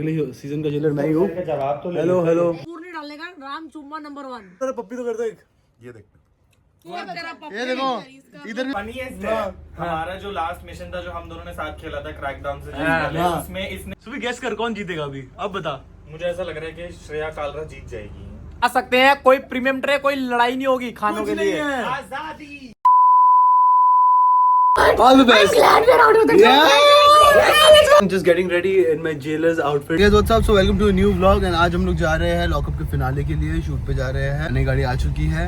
Season का jailer मैं ही हूँ। जवाब तो हेलो हेलो। नहीं डालने का राम चुम्मा नंबर 1। तेरा पप्पी तो कर दो एक। ये देख, ये देखो इधर भी फनीएस्ट है हमारा जो लास्ट मिशन था जो हम दोनों ने साथ खेला था क्रैकडाउन से उसमें इसने सुबह गैस कर कौन जीतेगा अभी, अब बता। मुझे ऐसा लग रहा है कि श्रेया कालरा जीत जाएगी। आ सकते हैं, कोई प्रीमियम ट्रे, कोई लड़ाई नहीं होगी खानों के लिए। आजादी। All the best. I'm glad we're out of the yeah. I'm just getting ready in my jailer's outfit. Guys, what's up? So welcome to a new vlog and आज हम लोग जा रहे हैं लॉकअप के फिनाले के लिए, शूट पे जा रहे हैं। नई गाड़ी आ चुकी है,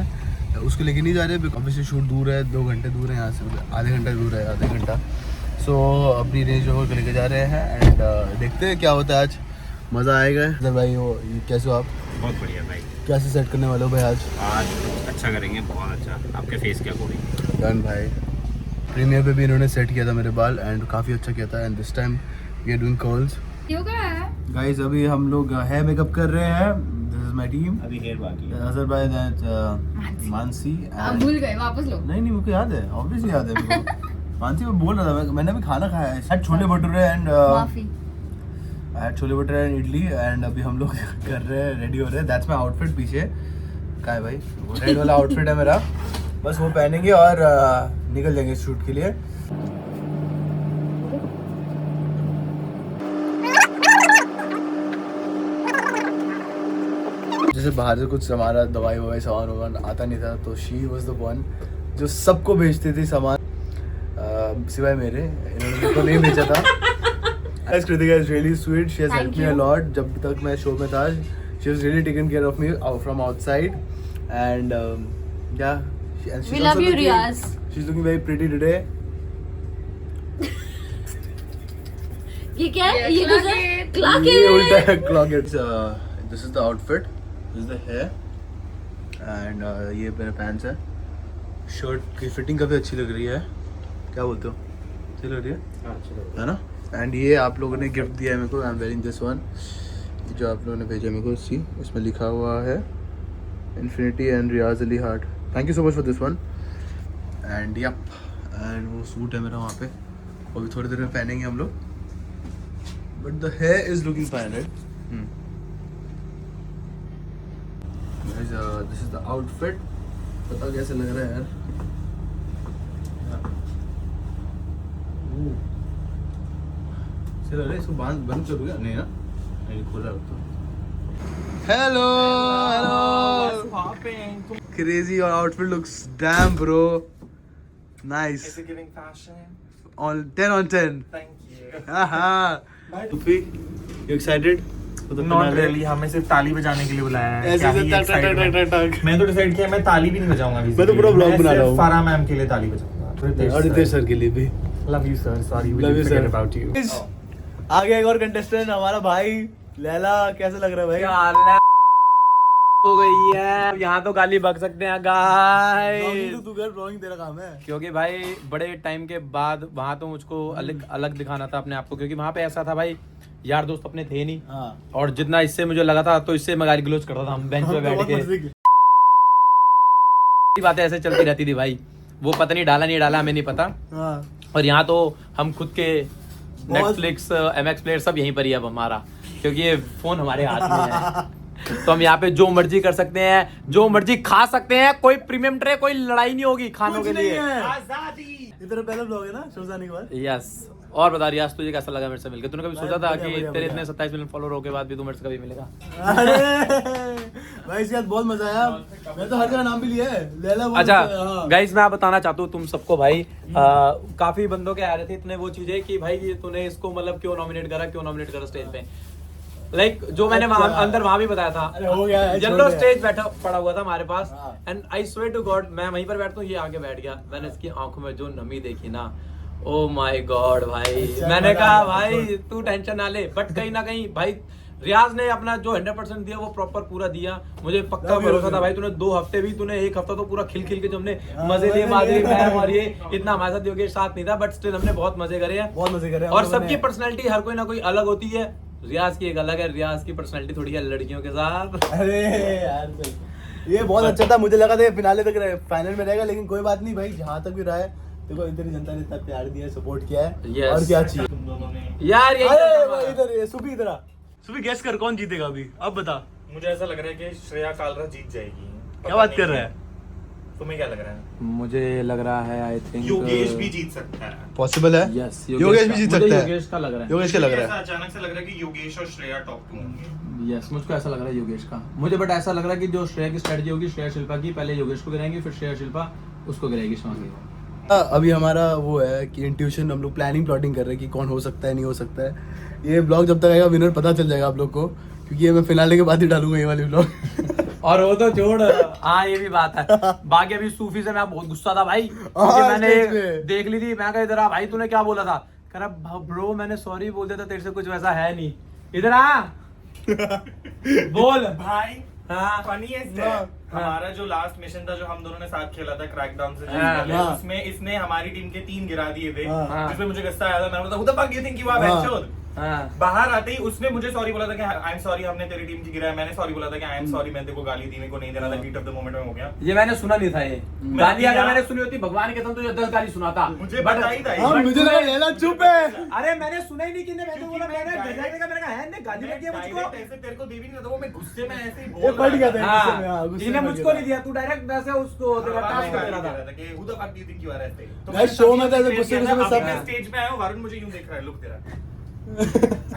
उसको लेके नहीं जा रहे, ऑब्वियसली शूट दूर है, 2 घंटे दूर है यहाँ से, आधे घंटे दूर है, आधे घंटा। सो अपनी रेंज रोवर लेके जा रहे हैं एंड देखते हैं क्या होता है आज, मज़ा आएगा। इधर भाई वो कैसे हो आप? बहुत बढ़िया भाई। कैसे सेट करने वाले हो भाई आज? आज अच्छा करेंगे, बहुत अच्छा। आपके फेस क्या अकॉर्डिंग? डन भाई। प्रीमियर पे भी इन्होंने सेट किया था मेरे बाल एंड काफ़ी अच्छा किया था and this time we are doing curls. Guys अभी हम लोग हेयर मेकअप कर रहे हैं, दिस इज माय टीम। अभी हेयर बाकी है। अजर बाय दैट मानसी। आप भूल गए, वापस लो। नहीं मुझे याद है, ऑब्वियसली याद है मेरे को। मानसी मैं बोल रहा था, मैंने अभी खाना खाया है, छोले भटूरे एंड माफी। छोले भटूरे एंड इडली एंड अभी हम लोग कर रहे हैं, रेडी हो रहे हैं। That's my outfit. पीछे क्या है भाई, वो रेड वाला आउटफिट है मेरा, बस वो पहनेंगे और निकल जाएंगे शूट के लिए। जैसे बाहर से कुछ हमारा दवाई ववाई सामान वामान आता नहीं था, तो शी वाज द वन जो सबको भेजती थी सामान, सिवाय मेरे, इन्होंने मेरे को नहीं भेजा था। Guys, Kritika is really sweet. She has helped me a lot. जब तक मैं शो में था, she was really taken care of me from outside, and yeah. And We love you, Riaz. She's looking very pretty today. ये क्या है? ये कुछ है? Clock ये it. उल्टा है, clock it. This is the outfit. This is the hair. And ये मेरा pants है. शर्ट की फिटिंग काफी अच्छी लग रही है, क्या बोलते हो? अच्छी लग रही है, है ना? एंड ये आप लोगों ने गिफ्ट दिया है मेरे को, I am wearing this one, जो आप लोगों ने भेजा मेरे को। सी इसमें लिखा हुआ है infinity and Riyaz Ali heart. Thank you so much for this one. And yup, and वो सूट है मेरा वहाँ पे, वो भी थोड़ी देर में पहनेंगे हम लोग, but the here is looking fine right. This is the outfit. पता कैसे लग रहा है यार? चलो इसको बंद करूँ क्या? नहीं ना, नहीं खोला तो। Hello hello. क्रेजी और outfit looks damn bro, nice. Is it giving fashion? On 10 on 10। Thank you. हां तुफी, यू एक्साइटेड? Not really, हमें सिर्फ ताली बजाने के लिए बुलाया है। ऐसे क्या ही टक टक टक टक टक। मैं तो डिसाइड किया मैं ताली भी नहीं बजाऊंगा अभी। मैं तो पूरा vlog बना रहा हूँ। फारा मैम के लिए ताली बजाऊंगा। और रितेश सर के लिए भी। Love you sir, sorry we Love you, forget sir. about you. आ गया एक और कंटेस्टेंट, हमारा भाई लैला। कैसा लग रहा है भाई? क्या हाल है? हो गई है यहाँ तो गाली बक सकते हैं गाइस, तू कर, ब्लॉगिंग तेरा काम है। क्योंकि भाई बड़े टाइम के बाद वहाँ तो मुझको अलग दिखाना था अपने आप को, क्योंकि वहाँ पे ऐसा था भाई, यार दोस्त अपने थे नहीं। हाँ। और जितना इससे मुझे लगा था तो इससे मैं गाली गलौज करता था, हम बेंच पे बैठ के बातें ऐसे चलती रहती थी भाई। वो पता नहीं डाला नहीं डाला हमें नहीं पता। हाँ। और यहाँ तो हम खुद के नेटफ्लिक्स MX प्लेयर सब यहीं पर ही है अब हमारा, क्योंकि ये फोन हमारे हाथ में है। तो हम यहाँ पे जो मर्जी कर सकते हैं, जो मर्जी खा सकते हैं, कोई प्रीमियम ट्रे, कोई लड़ाई नहीं होगी खानों के लिए। आजादी। ये तेरा पहला ब्लॉग है ना शो जाने के बाद? यस। और बता रियाज, तुझे कैसा लगा मेरे से मिलकर? तूने कभी सोचा था कि बढ़िया, तेरे बढ़िया। इतने 27 मिलियन फॉलोअर के बाद भी तू मेरे से कभी मिलेगा? अरे भाई इसके बाद बहुत मजा आया, मैं तो हर जगह नाम भी लिया है लैला। अच्छा गाइस, मैं बताना चाहता हूँ तुम सबको भाई, काफी बंदों के आ रहे थे इतने वो चीजें कि भाई ये तूने इसको मतलब क्यों नॉमिनेट करा स्टेज पे। लाइक जो मैंने अंदर वहां भी बताया था, हो गया है, येलो स्टेज बैठा पड़ा हुआ था हमारे पास, हाँ। And I swear to God मैं वहीं पर बैठता हूँ, ये आगे बैठ गया। मैंने इसकी आंखों में जो नमी देखी ना, ओ माय गॉड भाई, मैंने कहा भाई तू टेंशन ना ले, बट कहीं ना कहीं भाई रियाज ने अपना जो 100% दिया वो प्रॉपर पूरा दिया। मुझे पक्का भरोसा था भाई, तूने 2 हफ्ते भी, तूने 1 हफ्ता तो पूरा खिल के जो हमने मजे लिए मादरी मैम और ये इतना हमारे साथ योगेश साथ नहीं था, बट स्टिल हमने बहुत मजे करे हैं, बहुत मजे करे। और सबकी पर्सनैलिटी हर कोई ना कोई अलग होती है। रियाज की एक अलग है, रियाज की पर्सनैलिटी थोड़ी है लड़कियों के साथ। अरे यार ये बहुत अच्छा था, मुझे लगा था फिनाले तक फाइनल में रहेगा, लेकिन कोई बात नहीं भाई, जहाँ तक भी रहा है देखो, इतनी जनता ने इतना प्यार दिया है, सपोर्ट किया है। Yes. और क्या चाहिए तुम दोनों ने यार अरे भाई इधर सुबह इधर आ। सुबह गेस कर कौन जीतेगा अभी, अब बता। मुझे ऐसा लग रहा है कि श्रेया कालरा जीत जाएगी। क्या बात कर रहा है? तुम्हें क्या लग रहा है? मुझे लग रहा है आई थिंक योगेश भी जीत सकता है। पॉसिबल है? यस योगेश भी जीत सकता है। योगेश का लग रहा है। योगेश का लग रहा ऐसा है। अचानक से लग रहा है कि योगेश और श्रेया टॉप 2 होंगे। यस मुझको ऐसा लग रहा है योगेश का। मुझे बट ऐसा लग रहा है कि जो श्रेया की स्ट्रेटजी होगी श्रेया शिल्पा की, पहले योगेश को गिराएंगे फिर श्रेया शिल्पा उसको गिराएगी शिवांगी को। अभी हमारा वो है कि इंट्यूशन, हम लोग प्लानिंग प्लॉटिंग कर रहे हैं कि कौन हो सकता है नहीं हो सकता है। ये ब्लॉग जब तक आएगा विनर पता चल जाएगा आप लोग को, क्योंकि ये मैं फिनाले के बाद ही डालूंगा ये वाली ब्लॉग। और वो तो छोड़, हाँ ये भी बात है। बाकी अभी सूफी से मैं बहुत गुस्सा था भाई, क्योंकि मैंने स्टेज पे। देख ली थी। मैं कहा इधर आ भाई, तूने क्या बोला था? कह रहा ब्रो मैंने सॉरी बोल दिया था, तेरे से कुछ वैसा है नहीं, इधर आ बोल भाई हाँ फनीएस्ट है हमारा जो लास्ट मिशन था जो हम दोनों ने साथ खेला था क्रैकडाउन से हाँ, पहले, हाँ। उसमें इसने हमारी टीम के 3 गिरा दिए थे, हाँ। जिसमें मुझे गुस्सा आया था। मैं बोला who the fuck you think you are, बहनचोद? हाँ। बाहर आते ही उसने मुझे सॉरी बोला था कि आई एम सॉरी हमने तेरी टीम की गिराया। मैंने सॉरी बोला था कि आई एम सॉरी मैं तेरे को गाली दी, मेरे को नहीं देना था, हीट ऑफ द मोमेंट में हो गया। ये मैंने सुना नहीं था। ये गाली अगर मैंने सुनी होती भगवान के कसम तो 10 गाली सुनाता मुझे पता ही था। हाँ, मुझे लगा लैला चुप है। अरे मैंने सुना ही नहीं कि मैंने बोला, मैंने direct- गजाने का मैंने कहा है ने गाली नहीं दिया मुझको। Direct ऐसे तेरे को दे भी नहीं था, वो मैं गुस्से में ऐसे ही ये बोल फट गया रहा था गुस्से में, हाँ, हाँ गुस्से इन्हें में मुझको फट नहीं गया दिया, तू डायरेक्ट वैसे उसको तेरा टास्क दे रहा था। कि who the fuck do you think you are ऐसे। तो भाई, मैंने show तभी में तो ऐसे declare गुस्से किया था, में सब- अब मैं स्टेज पे आया हूँ, वरुण मुझे यूं देख रहा है, लुक तेरा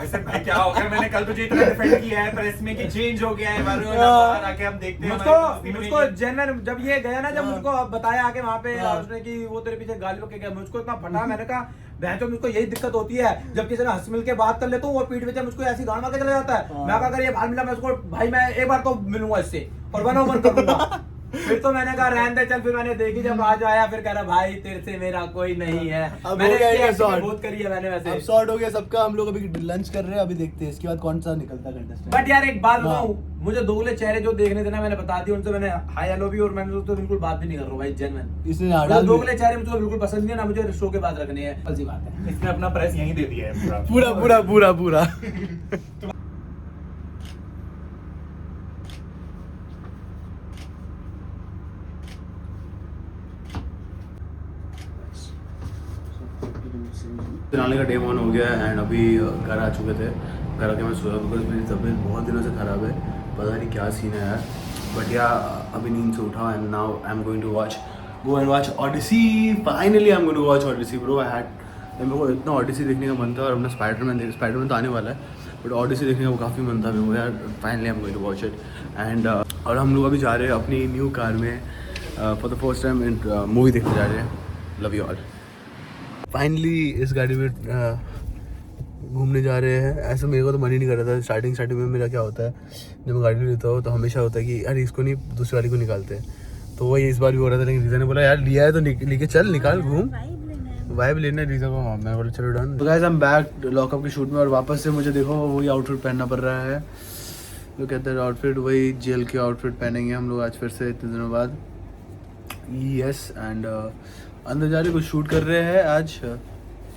ऐसे भाई क्या हो गया? मैंने कल तुझे इतना डिफेंड किया है प्रेस में कि चेंज हो गया है वरुण, अब बाहर आके हम देखते हैं मुझको हमारी दोस्ती मुझको बनेगी। जेन्युइन जब ये गया ना, जब मुझको बताया आके वहाँ पे हाँ। उसने कि वो तेरे पीछे गाली बक के गया, मुझको इतना फटा। मैंने कहा बहन तो मुझको यही दिक्कत होती है जब किसी ने हंस मिल के बात कर लेता हूँ और पीठ पे मुझको ऐसी गाड़ मार के चला जाता है। मैं कहा अगर ये बाहर मिला मैं उसको भाई मैं एक बार तो मिलूंगा इससे और 1-on-1 करूंगा। फिर तो मैंने कहा रहने दे चल। फिर मैंने देखी जब आज आया, फिर कह रहा भाई तेरे से मेरा कोई नहीं है। अब मैंने हो गया इसकी ये acting sort। बहुत करी है मैंने अब वैसे। शॉर्ट हो गया सबका। हम लोग अभी लंच कर रहे हैं, अभी देखते हैं इसके बाद कौन सा निकलता है कंटेस्टेंट। बट यार एक बात हाँ। बताऊं, मुझे दोगले चेहरे जो देखने थे ना मैंने बता दिया उनसे, मैंने हाय हेलो भी और मैंने तो बिल्कुल बात भी नहीं कर रहा हूं भाई जेन्युइन। इसने मुझे हटा दोगले चेहरे मुझे बिल्कुल पसंद नहीं है ना, मुझे शो के बाद रखने हैं, फर्जी बात है। इसने अपना प्रेस यहीं दे दिया है पूरा पूरा पूरा पूरा। फिनाले का डे 1 हो गया एंड अभी घर आ चुके थे। घर आके मैं सोया बिकॉज मेरी तबीयत बहुत दिनों से ख़राब है, पता नहीं क्या सीन है यार। बट या अभी नींद से उठा and now I am going to go and watch Odyssey. Finally I am going to watch Odyssey bro. I had मेरे को इतना ऑडिसी देखने का मन था और अपना स्पाइडरमैन तो आने वाला है, बट ऑडिसी देखने का काफ़ी मन था मेरे को यार। Finally I am going to watch it and और हम लोग अभी जा रहे हैं अपनी न्यू कार में for the first time movie देखने जा रहे हैं। Love you all. फाइनली इस गाड़ी में घूमने जा रहे हैं। ऐसा मेरे को तो मन ही नहीं कर रहा था। स्टार्टिंग में मेरा क्या होता है जब मैं गाड़ी लेता हूँ तो हमेशा होता है कि यार इसको नहीं दूसरी वाली को निकालते हैं, तो वही इस बार भी हो रहा था। लेकिन रीज़ा ने बोला यार लिया है तो लेके चल, निकाल घूम, वाइब लेना है रीज़ा को। हाँ मैं बोला चलो डन। तो guys I am back lockup के शूट में और वापस से मुझे देखो वही आउटफिट पहनना पड़ रहा है। तो कहते हैं आउटफिट वही जेल के आउटफिट पहनेंगे हम लोग आज फिर से इतने दिनों बाद। यस एंड अंदर जा रहे कुछ शूट कर रहे हैं आज।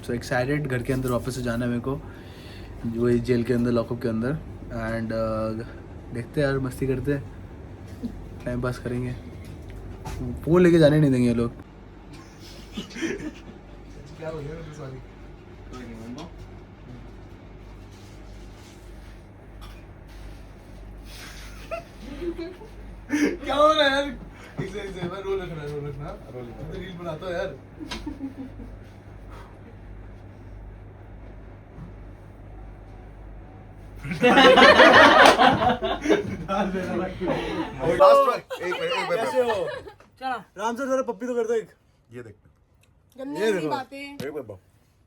सो एक्साइटेड, घर के अंदर वापस से जाना है मेरे को, वही जेल के अंदर लॉकअप के अंदर। एंड देखते हैं यार, मस्ती करते हैं, टाइम पास करेंगे। फ़ोन लेके जाने नहीं देंगे ये लोग। क्या हो रहा है यार? रोल रखना रील बनाता हूँ यार। कैसे हो? चलो राम से जरा पप्पी तो कर दो एक। ये देख गन्ने की बातें एक बार बाप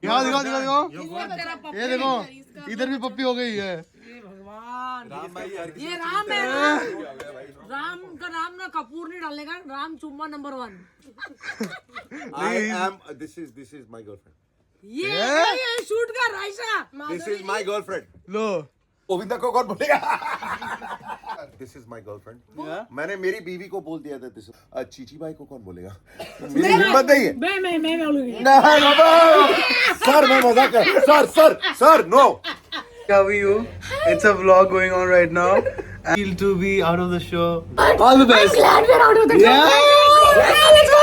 दिखाओ दिखाओ दिखाओ दिखाओ। इसमें तेरा पप्पी ये देखो इसका इधर भी पप्पी हो गई है। ये भगवान ये राम है राम का नाम ना कपूर नहीं डालेगा, राम चुम्मा number 1। I am this is my girlfriend ये शूट का राइसा this is my girlfriend लो गोविंदा को कौन बोलेगा this is my girlfriend मैंने मेरी बीवी को बोल दिया था this चीची भाई को कौन बोलेगा मेरी हिम्मत नहीं है मैं बोलूंगी ना बाबा सर मैं मजाक कर sir no How are you? It's a vlog going on right now. I feel to be out of the show. All the best. I'm glad we're out of the Yeah. Let's go!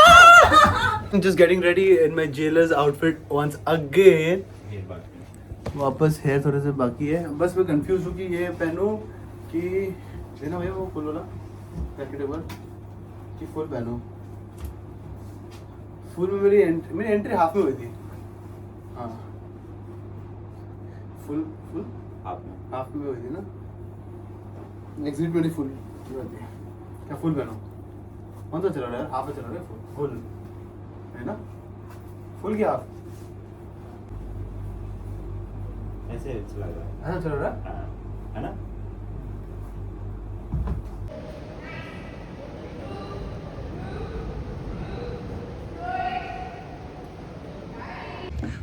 I'm just getting ready in my jailer's outfit once again. वापस hair थोड़े से बाकी है, बस मैं confuse हूँ कि ये पहनूं कि लेना भैया वो फुल वाला पैकेटेबल कि फुल पहनूं। फुल में मेरी एंट्री हाफ में हुई थी। हाँ फुल फुल हाफ में हुई थी ना, एग्जिट में फुल क्या फुल पहनो? कौन सा चला रहा है? हाफ में चला रहा है, फुल है ना? फुल क्या हाफ? ऐसे अच्छा लग रहा है। ऐसा चल रहा है? है ना?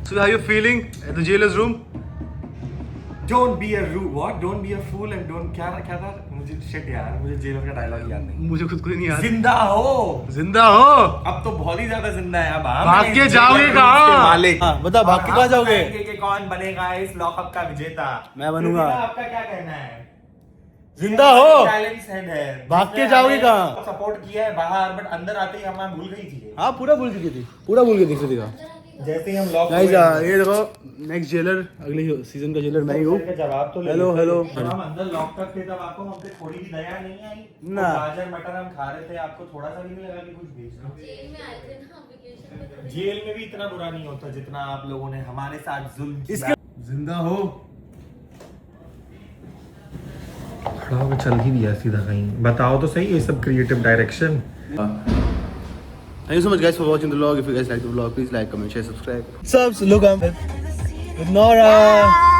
So how you feeling at the jailer's room? Don't be a rude. What? Don't be a fool and don't क्या था? मुझे shit यार, मुझे जेलर का डायलॉग याद नहीं। मुझे खुद को ही नहीं याद। जिंदा हो। जिंदा हो। अब तो बहुत ही ज्यादा जिंदा है। अब हम भाग के जाओगे कहाँ? मालिक। हाँ, बता भाग के कहाँ जाओगे? कि कौन बनेगा इस लॉकअप का विजेता? मैं बनूंगा। आपका क्या कहना है? जिंदा हो। टैलेंट्स है। भाग के जाओगे कहाँ? सपोर्ट किया है बाहर, बट अंदर आते ही हम भूल गई थी। हाँ पूरा भूल चुकी थी, पूरा भूल गई थी दिखा। जैसे ही हम लॉक गाइस ये देखो नेक्स्ट जेलर, अगले सीजन का जेलर मैं ही हूँ। जवाब तो हेलो हेलो। जब हम अंदर लॉक तक थे तब आपको हम पे थोड़ी भी दया नहीं आई? ना। तो गाजर मटर हम खा रहे थे, आपको थोड़ा सा भी नहीं लगा कि कुछ भेज लो? जेल में आए थे ना वेकेशन में। जेल में भी इतना बुरा नहीं होता जितना आप लोगों ने हमारे साथ जुल्म किया। जिंदा हो। खड़ा होकर चल ही दिया सीधा कहीं। बताओ तो सही ये सब creative direction. Thank you so much guys for watching the vlog. If you guys like the vlog, please like, comment, share, subscribe. Subs, look I'm with Nora.